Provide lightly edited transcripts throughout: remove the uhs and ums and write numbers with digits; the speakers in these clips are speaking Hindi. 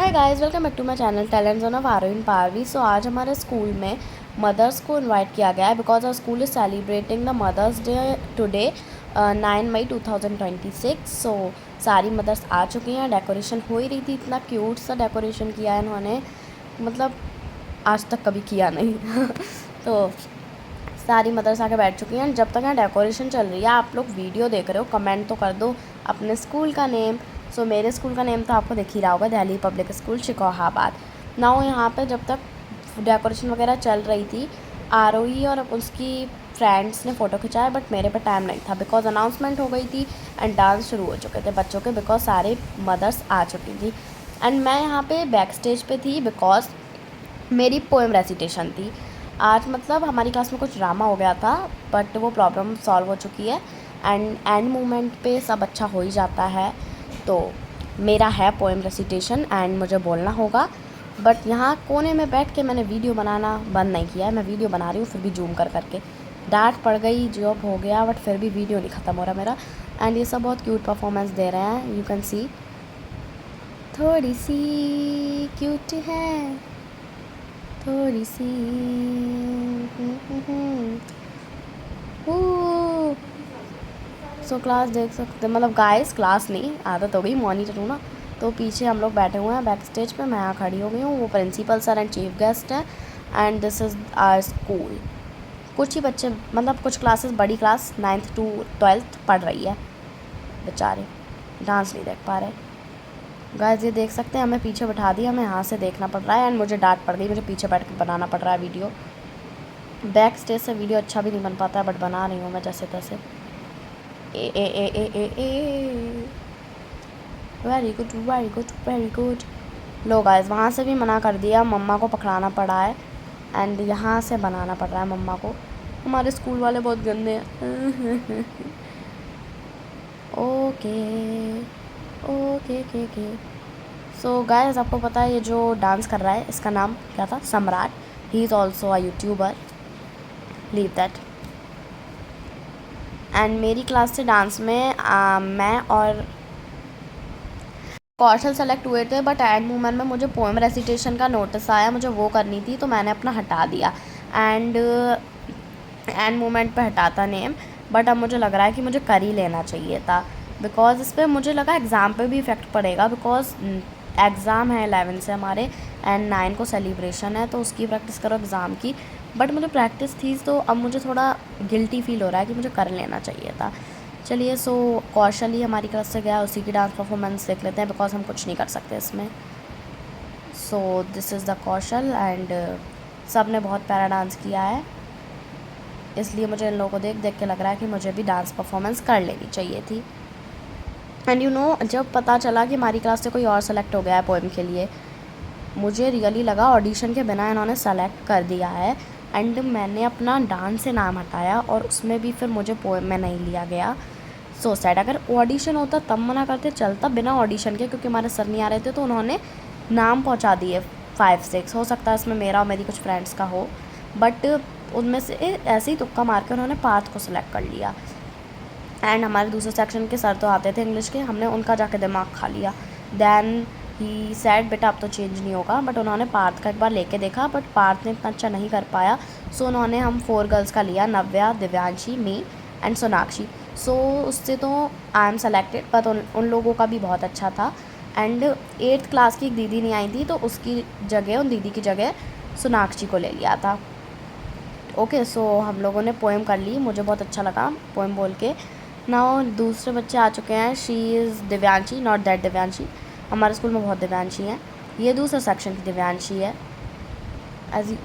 Hi guys, welcome back to my channel talents of आरोइन पारवी। सो आज हमारे स्कूल में मदर्स को इनवाइट किया गया है because our school is celebrating the mother's day today 9 May 2026। So सारी मदर्स आ चुकी हैं। डेकोरेशन हो ही रही थी, इतना क्यूट सा डेकोरेशन किया है इन्होंने, मतलब आज तक कभी किया नहीं। तो सारी मदर्स आके बैठ चुकी हैं। जब तक यहाँ डेकोरेशन चल रही है, आप लोग वीडियो देख रहे हो, कमेंट तो कर दो अपने स्कूल का नेम। सो मेरे स्कूल का नेम तो आपको दिख ही रहा होगा, Delhi public school Shikohabad. Now यहाँ पे जब तक डेकोरेशन वगैरह चल रही थी, आरोही और उसकी फ्रेंड्स ने फ़ोटो खिंचाया, बट मेरे पे टाइम नहीं था बिकॉज अनाउंसमेंट हो गई थी एंड डांस शुरू हो चुके थे बच्चों के, बिकॉज सारे मदर्स आ चुकी थी। एंड मैं यहाँ पे बैक स्टेज पे थी बिकॉज मेरी पोएम रेसिटेशन थी आज। मतलब हमारी क्लास में कुछ ड्रामा हो गया था, बट वो प्रॉब्लम सॉल्व हो चुकी है एंड मोमेंट पे सब अच्छा हो ही जाता है। तो मेरा है पोएम रेसिटेशन एंड मुझे बोलना होगा, बट यहाँ कोने में बैठ के मैंने वीडियो बनाना बंद नहीं किया है। मैं वीडियो बना रही हूँ फिर भी जूम कर करके। डांट पड़ गई, जॉब हो गया, बट फिर भी वीडियो नहीं ख़त्म हो रहा मेरा। एंड ये सब बहुत क्यूट परफॉर्मेंस दे रहे हैं, यू कैन सी थोड़ी सी क्यूट है, थोड़ी सी सो क्लास देख सकते, मतलब गाइस क्लास नहीं, आदत हो गई, मॉनिटर हूँ ना। तो पीछे हम लोग बैठे हुए हैं बैक स्टेज पे, मैं यहाँ खड़ी हो गई हूँ। वो principal sir and chief guest है and this is our school. कुछ ही बच्चे, मतलब कुछ क्लासेस, बड़ी क्लास 9th to 12th पढ़ रही है, बेचारे डांस नहीं देख पा रहे। गाइस ये देख सकते हैं, हमें पीछे बैठा दिया, हमें यहाँ से देखना पड़ रहा है एंड मुझे डांट पड़ गई, मुझे पीछे बैठ के बनाना पड़ रहा है वीडियो। बैक स्टेज से वीडियो अच्छा भी नहीं बन पाता है, बट बना रही हूँ मैं जैसे तैसे। ए ए ए ए ए ए very good very good very good. लो गाइस, वहाँ से भी मना कर दिया, मम्मा को पकड़ाना पड़ा है एंड यहाँ से बनाना पड़ रहा है मम्मा को। हमारे स्कूल वाले बहुत गंदे हैं। ओके ओके के के। सो गाइस आपको पता है ये जो डांस कर रहा है इसका नाम क्या था? सम्राट। He is also a YouTuber, leave that. And मेरी क्लास से डांस में मैं और कौशल सेलेक्ट हुए थे, बट एंड मोमेंट में मुझे पोएम रेसिटेशन का नोटिस आया, मुझे वो करनी थी तो मैंने अपना हटा दिया एंड मोमेंट पे हटाता नेम। बट अब मुझे लग रहा है कि मुझे कर ही लेना चाहिए था बिकॉज इस पर मुझे लगा एग्ज़ाम पे भी इफ़ेक्ट पड़ेगा, बिकॉज एग्ज़ाम है 11 से हमारे एंड 9 को सेलिब्रेशन है, तो उसकी प्रैक्टिस करो एग्ज़ाम की। बट मुझे प्रैक्टिस थी तो अब मुझे थोड़ा गिल्टी फील हो रहा है कि मुझे कर लेना चाहिए था। चलिए, सो कौशल ही हमारी क्लास से गया, उसी की डांस परफॉर्मेंस देख लेते हैं बिकॉज हम कुछ नहीं कर सकते इसमें। So this is the Kaushal and सब ने बहुत प्यारा डांस किया है, इसलिए मुझे इन लोगों को देख देख के लग रहा है कि मुझे भी डांस परफॉर्मेंस कर लेनी चाहिए थी। एंड यू नो, जब पता चला कि हमारी क्लास से कोई और सेलेक्ट हो गया है पोएम के लिए, मुझे रियली लगा ऑडिशन के बिना इन्होंने सेलेक्ट कर दिया है। एंड मैंने अपना डांस से नाम हटाया और उसमें भी फिर मुझे पोएम में नहीं लिया गया। So sad. अगर ऑडिशन होता तब मना करते चलता, बिना ऑडिशन के, क्योंकि हमारे सर नहीं आ रहे थे तो उन्होंने नाम पहुंचा दिए 5-6। हो सकता है इसमें मेरा और मेरी कुछ फ्रेंड्स का हो, बट उनमें से ऐसे ही तुक्का मार के उन्होंने पार्थ को सिलेक्ट कर लिया। एंड हमारे दूसरे सेक्शन के सर तो आते थे इंग्लिश के, हमने उनका जाके दिमाग खा लिया। दैन ही सैड बेटा अब तो चेंज नहीं होगा, बट उन्होंने पार्थ का एक बार लेके देखा, बट पार्थ ने इतना अच्छा नहीं कर पाया। सो उन्होंने हम 4 गर्ल्स का लिया, नव्या, दिव्यांशी, मी एंड सोनाक्षी। सो उससे तो आई एम सेलेक्टेड, बट उन लोगों का भी बहुत अच्छा था। एंड 8th क्लास की एक दीदी नहीं आई थी, तो उसकी जगह, उन दीदी की जगह सोनाक्षी को ले लिया था। ओके, सो हम लोगों ने पोएम कर ली, मुझे बहुत अच्छा लगा पोएम बोल के। नाउ दूसरे बच्चे आ चुके हैं, she is Divyanshi, not that Divyanshi. हमारे स्कूल में बहुत दिव्यांशी हैं, ये दूसरे सेक्शन की दिव्यांशी है। एज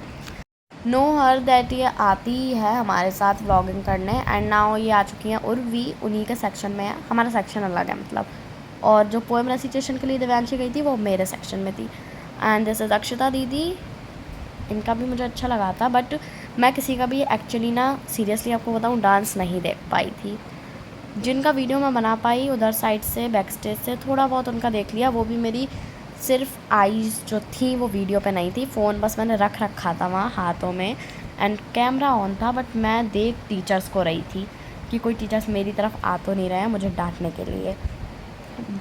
नो हर दैट ये आती ही है हमारे साथ व्लॉगिंग करने। एंड नाउ ये आ चुकी हैं उर्वी, उन्हीं के सेक्शन में है, हमारा सेक्शन अलग है मतलब। और जो पोएम रेसिटेशन के लिए दिव्यांशी गई थी वो मेरे सेक्शन में थी। एंड दिस इज़ अक्षता दीदी, इनका भी मुझे अच्छा लगा था, बट मैं किसी का भी एक्चुअली ना, सीरियसली आपको बताऊँ, डांस नहीं देख पाई थी। जिनका वीडियो मैं बना पाई उधर साइड से, बैक स्टेज से थोड़ा बहुत उनका देख लिया, वो भी मेरी सिर्फ आईज़ जो थी वो वीडियो पे नहीं थी। फ़ोन बस मैंने रख रखा था वहाँ हाथों में एंड कैमरा ऑन था, बट मैं देख टीचर्स को रही थी कि कोई टीचर्स मेरी तरफ आ तो नहीं रहे हैं मुझे डांटने के लिए।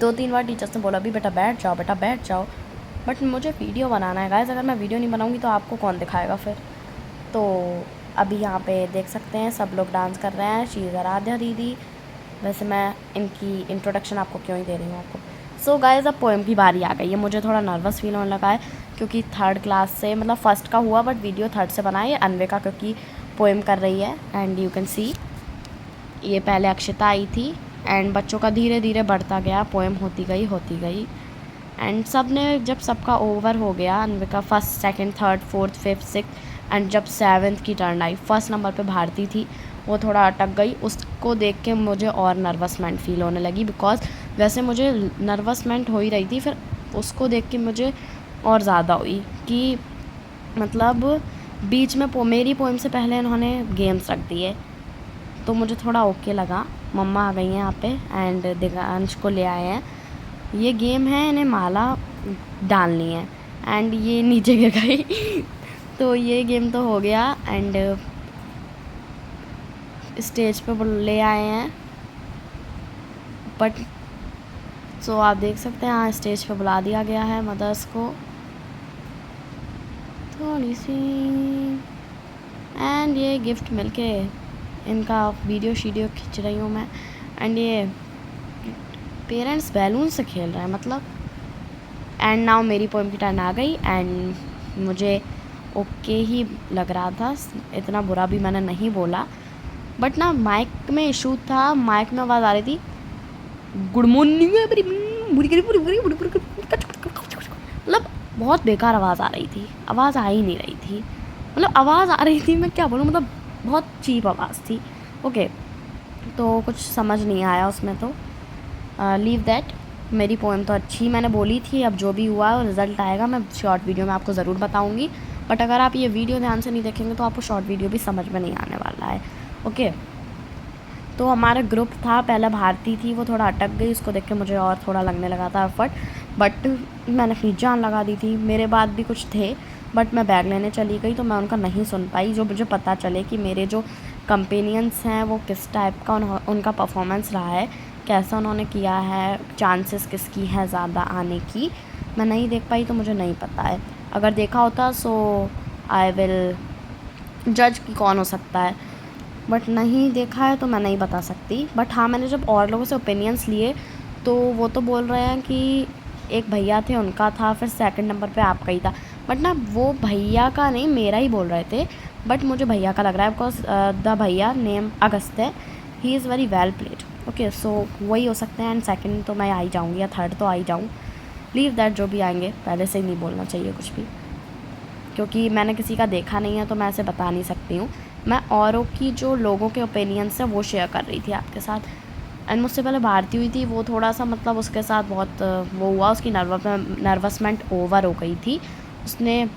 2-3 बार टीचर्स ने बोला भी बेटा बैठ जाओ, बेटा बैठ जाओ, बट मुझे वीडियो बनाना है गाइस, अगर मैं वीडियो नहीं बनाऊँगी तो आपको कौन दिखाएगा फिर। तो अभी यहाँ पे देख सकते हैं सब लोग डांस कर रहे हैं। शी इज़ आराध्या दीदी। वैसे मैं इनकी इंट्रोडक्शन आपको क्यों ही दे रही हूँ आपको। सो गाइस अब पोएम की बारी आ गई है। मुझे थोड़ा नर्वस फील होने लगा है क्योंकि थर्ड क्लास से मतलब फर्स्ट का हुआ बट वीडियो थर्ड से बना है अन्विका क्योंकि पोएम कर रही है। एंड यू कैन सी ये पहले अक्षिता आई थी एंड बच्चों का धीरे धीरे बढ़ता गया, पोएम होती गई एंड सब ने जब सबका ओवर हो गया, Anvika first second third fourth fifth six and जब सेवन्थ की टर्न आई, फर्स्ट नंबर पे भारती थी, वो थोड़ा अटक गई। उसको देख के मुझे और नर्वसमेंट फील होने लगी बिकॉज वैसे मुझे नर्वसमेंट हो ही रही थी, फिर उसको देख के मुझे और ज़्यादा हुई कि मतलब बीच में मेरी पोएम से पहले इन्होंने गेम्स रख दिए तो मुझे थोड़ा ओके लगा। मम्मा आ गई हैं यहाँ पे एंड दिव्यांश को ले आए हैं। ये गेम है, इन्हें माला डालनी है एंड ये नीचे गिर गई तो ये गेम तो हो गया एंड स्टेज पे ले आए हैं बट सो आप देख सकते हैं यहाँ स्टेज पे बुला दिया गया है मदर्स को थोड़ी सी एंड ये गिफ्ट मिलके इनका वीडियो शीडियो खींच रही हूँ मैं एंड ये पेरेंट्स बैलून से खेल रहे हैं मतलब। एंड नाउ मेरी पोएम की टर्न आ गई एंड मुझे ओके ही लग रहा था, इतना बुरा भी मैंने नहीं बोला बट ना माइक में इशू था, माइक में आवाज़ आ रही थी गुड मॉर्निंग मतलब बहुत बेकार आवाज़ आ रही थी, आवाज़ आ ही नहीं रही थी, मतलब आवाज़ आ रही थी मैं क्या बोलूँ, मतलब बहुत चीप आवाज़ थी। ओके तो कुछ समझ नहीं आया उसमें तो लीव दैट। मेरी पोएम तो अच्छी मैंने बोली थी, अब जो भी हुआ और रिज़ल्ट आएगा मैं शॉर्ट वीडियो में आपको ज़रूर बताऊंगी बट अगर आप ये वीडियो ध्यान से नहीं देखेंगे तो आपको शॉर्ट वीडियो भी समझ में नहीं आने वाला है। ओके तो हमारा ग्रुप था, पहला भारती थी, वो थोड़ा अटक गई, उसको देख के मुझे और थोड़ा लगने लगा था एफर्ट बट मैंने अपनी जान लगा दी थी। मेरे बाद भी कुछ थे बट मैं बैग लेने चली गई तो मैं उनका नहीं सुन पाई, जो मुझे पता चले कि मेरे जो कंपेनियंस हैं वो किस टाइप का उनका परफॉर्मेंस रहा है, कैसा उन्होंने किया है, चांसेस किसकी हैं ज़्यादा आने की, मैं नहीं देख पाई तो मुझे नहीं पता है। अगर देखा होता सो आई विल जज कि कौन हो सकता है बट नहीं देखा है तो मैं नहीं बता सकती। बट हाँ मैंने जब और लोगों से ओपिनियंस लिए तो वो तो बोल रहे हैं कि एक भैया थे उनका था, फिर सेकंड नंबर पे आपका ही था बट ना वो भैया का नहीं मेरा ही बोल रहे थे बट मुझे भैया का लग रहा है बिकॉज द भैया नेम अगस्त है, he is very well played. Okay so वही हो सकते हैं एंड सेकंड तो मैं आ ही जाऊँगी या थर्ड तो आ ही जाऊँ, लीव दैट, जो भी आएंगे पहले से ही नहीं बोलना चाहिए कुछ भी क्योंकि मैंने किसी का देखा नहीं है तो मैं ऐसे बता नहीं सकती हूँ। मैं औरों की जो लोगों के ओपिनियंस हैं वो शेयर कर रही थी आपके साथ एंड मुझसे पहले भारती हुई थी, वो थोड़ा सा मतलब उसके साथ बहुत वो हुआ, उसकी नर्वसमेंट ओवर हो गई थी। उसने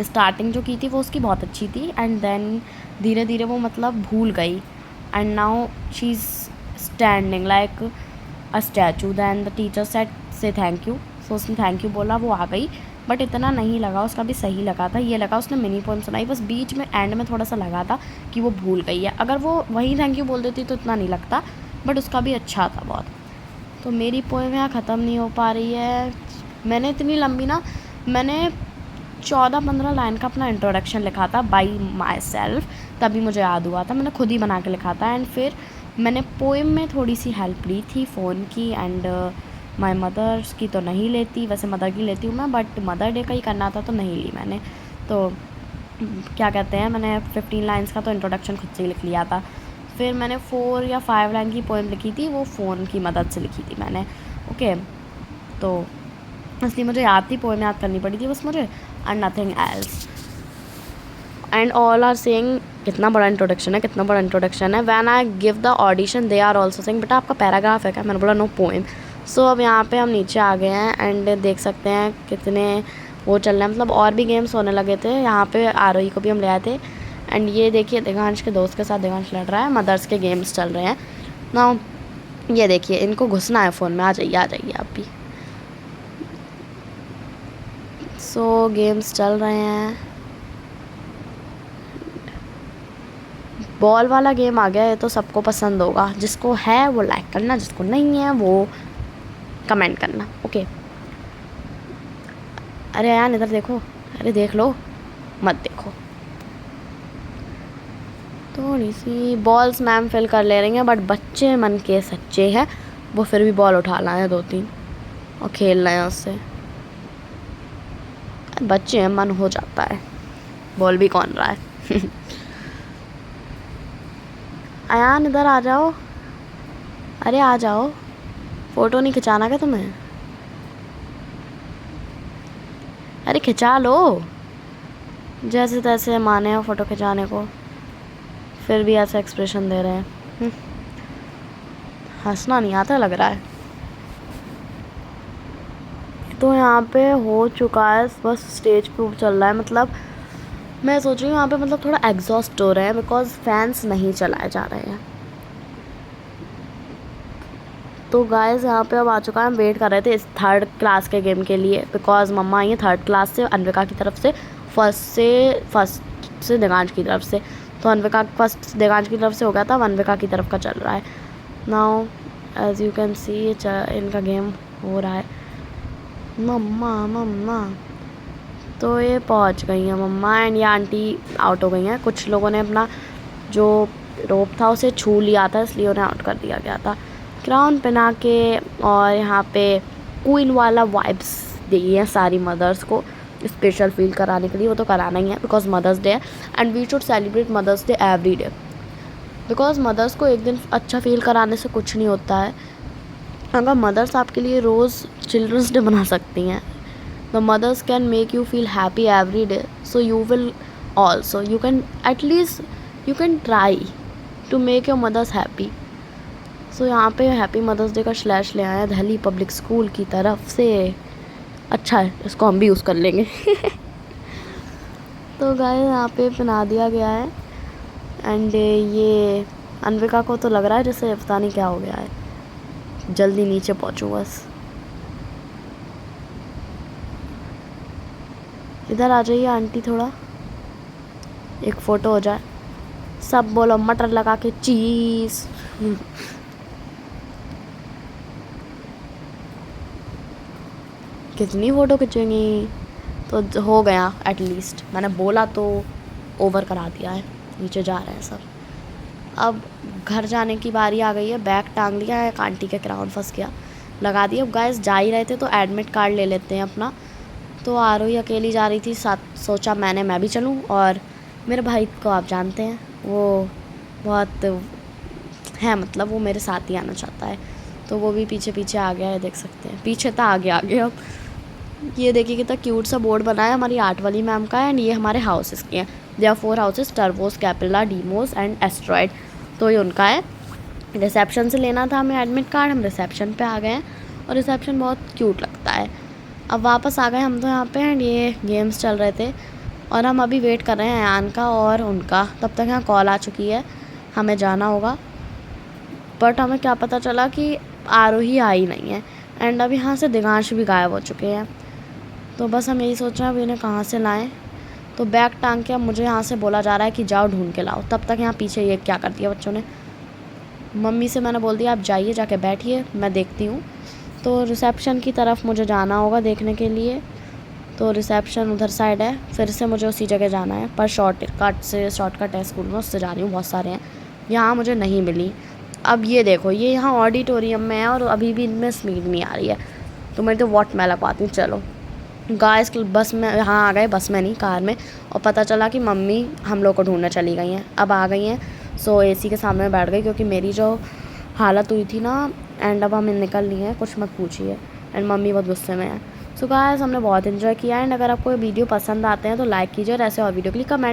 स्टार्टिंग जो की थी वो उसकी बहुत अच्छी थी एंड देन धीरे धीरे वो मतलब भूल गई and now she is standing like a statue. Then the teacher said say thank you, so उसने थैंक यू बोला, वो आ गई बट इतना नहीं लगा, उसका भी सही लगा था, ये लगा उसने मिनी पोएम सुनाई, बस बीच में एंड में थोड़ा सा लगा था कि वो भूल गई है, अगर वो वही थैंक यू बोल देती तो इतना नहीं लगता बट उसका भी अच्छा था बहुत। तो मेरी पोएम यहाँ ख़त्म नहीं हो पा रही है, मैंने इतनी लंबी ना, मैंने 14-15 लाइन का अपना इंट्रोडक्शन लिखा था बाई माई सेल्फ, तभी मुझे याद हुआ था, मैंने खुद ही बना के लिखा था एंड फिर मैंने पोएम में थोड़ी सी हेल्प ली थी फ़ोन की एंड माई मदर्स की तो नहीं लेती, वैसे मदर की लेती हूँ मैं बट मदर डे का ही करना था तो नहीं ली मैंने। तो क्या कहते हैं, मैंने 15 लाइन्स का तो इंट्रोडक्शन खुद से ही लिख लिया था, फिर मैंने 4 या 5 लाइन की पोएम लिखी थी, वो फ़ोन की मदद से लिखी थी मैंने। ओके तो इसलिए मुझे याद थी, पोएम याद करनी पड़ी थी बस मुझे and nothing else and all are saying कितना बड़ा इंट्रोडक्शन है, कितना बड़ा इंट्रोडक्शन है। When I give the audition they are also saying बेटा आपका पैराग्राफ है क्या, मैंने बोला नो पोएम। सो अब यहाँ पे हम नीचे आ गए हैं एंड देख सकते हैं कितने वो चल रहे हैं, मतलब और भी गेम्स होने लगे थे यहाँ पे, आरोही को भी हम ले आए थे एंड ये देखिए दिव्यांश के दोस्त के साथ दिव्यांश लड़ रहा है, मदर्स के गेम्स चल रहे हैं ना। ये देखिए इनको घुसना है फ़ोन में, आ जाइए आप भी। सो गेम्स चल रहे हैं, बॉल वाला गेम आ गया है तो सबको पसंद होगा, जिसको है वो लाइक करना, जिसको नहीं है वो कमेंट करना। ओके अरे यार इधर देखो, अरे देख लो, मत देखो। थोड़ी सी बॉल्स मैम फिल कर ले रही हैं, बट बच्चे मन के सच्चे हैं, वो फिर भी बॉल उठा लाए हैं 2-3 और खेल रहे हैं उससे। बच्चे हैं, मन हो जाता है। बॉल भी कौन रहा है। अयान इधर आ जाओ, अरे आ जाओ, फ़ोटो नहीं खिंचाना क्या तुम्हें? अरे खिंचा लो, जैसे तैसे माने हो फ़ोटो खिंचाने को, फिर भी ऐसा एक्सप्रेशन दे रहे हैं। हंसना नहीं आता लग रहा है। तो यहाँ पे हो चुका है, बस स्टेज पे चल रहा है। मतलब मैं सोच रही हूँ यहाँ पे मतलब थोड़ा एग्जॉस्ट हो रहे हैं बिकॉज फैंस नहीं चलाए जा रहे हैं। तो गाइस यहाँ पे अब आ चुका है, हम वेट कर रहे थे इस 3rd क्लास के गेम के लिए बिकॉज मम्मा आई है 3rd क्लास से, अनविका की तरफ से, फर्स्ट से दिगांश की तरफ से। तो अनविका फर्स्ट दिगांश की तरफ से हो गया था, अब अनविका की तरफ का चल रहा है। Now as you can see इनका गेम हो रहा है। मम्मा मम्मा, तो ये पहुंच गई हैं मम्मा एंड ये आंटी आउट हो गई हैं। कुछ लोगों ने अपना जो रोप था उसे छू लिया था, इसलिए उन्हें आउट कर दिया गया था। क्राउन पहना के और यहाँ पे क्वीन वाला वाइब्स दी हैं सारी मदर्स को, स्पेशल फील कराने के लिए। वो तो कराना ही है बिकॉज मदर्स डे है and we should celebrate mother's day every day because mothers को एक दिन अच्छा फील कराने से कुछ नहीं होता है। अगर मदर्स आपके लिए रोज़ चिल्ड्रंस डे बना सकती हैं, the mothers can make you feel happy every day, so you will also, you can at least you can try to make your mothers happy. So यहाँ पे हैप्पी मदर्स डे का स्लैश ले आए हैं दिल्ली पब्लिक स्कूल की तरफ से। अच्छा है, इसको हम भी यूज़ कर लेंगे। तो गाइस यहाँ पे बना दिया गया है एंड ये अनविका को तो लग रहा है जैसे पता नहीं क्या हो गया है। जल्दी नीचे पहुँचूँ बस। इधर आ जाइए आंटी, थोड़ा एक फ़ोटो हो जाए। सब बोलो मटर लगा के चीज़। कितनी फ़ोटो खींचेंगी? तो हो गया एटलीस्ट, मैंने बोला तो ओवर करा दिया है। नीचे जा रहे हैं सब। अब घर जाने की बारी आ गई है। बैग टांग लिया है, आंटी के क्राउन फंस गया, लगा दिया। अब गाइस जा ही रहे थे तो एडमिट कार्ड ले लेते हैं अपना। तो आरोही अकेली जा रही थी साथ, सोचा मैं भी चलूं। और मेरे भाई को आप जानते हैं, वो बहुत है, मतलब वो मेरे साथ ही आना चाहता है, तो वो भी पीछे पीछे आ गया है। देख सकते हैं पीछे था, आगे आ गया। अब ये देखिए कितना क्यूट सा बोर्ड बनाया है, हमारी आर्ट वाली मैम का है। एंड ये हमारे हाउसेस के हैं। They are 4 houses, Turvos, Capella, Deimos and asteroid. तो ये उनका है। रिसेप्शन से लेना था हमें एडमिट कार्ड, हम रिसेप्शन पे आ गए हैं और रिसेप्शन बहुत क्यूट लगता है। अब वापस आ गए हम तो यहाँ पे एंड ये गेम्स चल रहे थे और हम अभी वेट कर रहे हैं अयान का और उनका। तब तक यहाँ कॉल आ चुकी है, हमें जाना होगा। बट हमें क्या पता चला कि आरोही आई नहीं है एंड अब यहाँ से दिगांश भी गायब हो चुके हैं। तो बस हम यही सोच रहे हैं अब इन्हें कहाँ से लाएँ। तो बैग टांग के अब मुझे यहाँ से बोला जा रहा है कि जाओ ढूंढ के लाओ। तब तक यहाँ पीछे ये क्या कर दिया बच्चों ने। मम्मी से मैंने बोल दिया आप जाइए, जाके बैठिए, मैं देखती हूँ। तो रिसेप्शन की तरफ मुझे जाना होगा देखने के लिए। तो रिसेप्शन उधर साइड है, फिर से मुझे उसी जगह जाना है। पर शॉर्टकट है स्कूल में, उससे जा रही हूँ। बहुत सारे हैं, यहाँ मुझे नहीं मिली। अब ये देखो, ये यहाँ ऑडिटोरियम में है और अभी भी इनमें स्पीड नहीं आ रही है। तो मैं तो वॉट मैं लगवाती हूँ। चलो गाइस, बस में यहाँ आ गए, बस में नहीं कार में। और पता चला कि मम्मी हम लोग को ढूंढने चली गई हैं। अब आ गई हैं, सो एसी के सामने बैठ गई क्योंकि मेरी जो हालत हुई थी ना। एंड अब हमें निकल ली है, कुछ मत पूछिए। एंड मम्मी बहुत गुस्से में है। सो गाइस, हमने बहुत इन्जॉय किया। एंड अगर आपको वीडियो पसंद आते हैं तो लाइक कीजिए और ऐसे और वीडियो के लिए कमेंट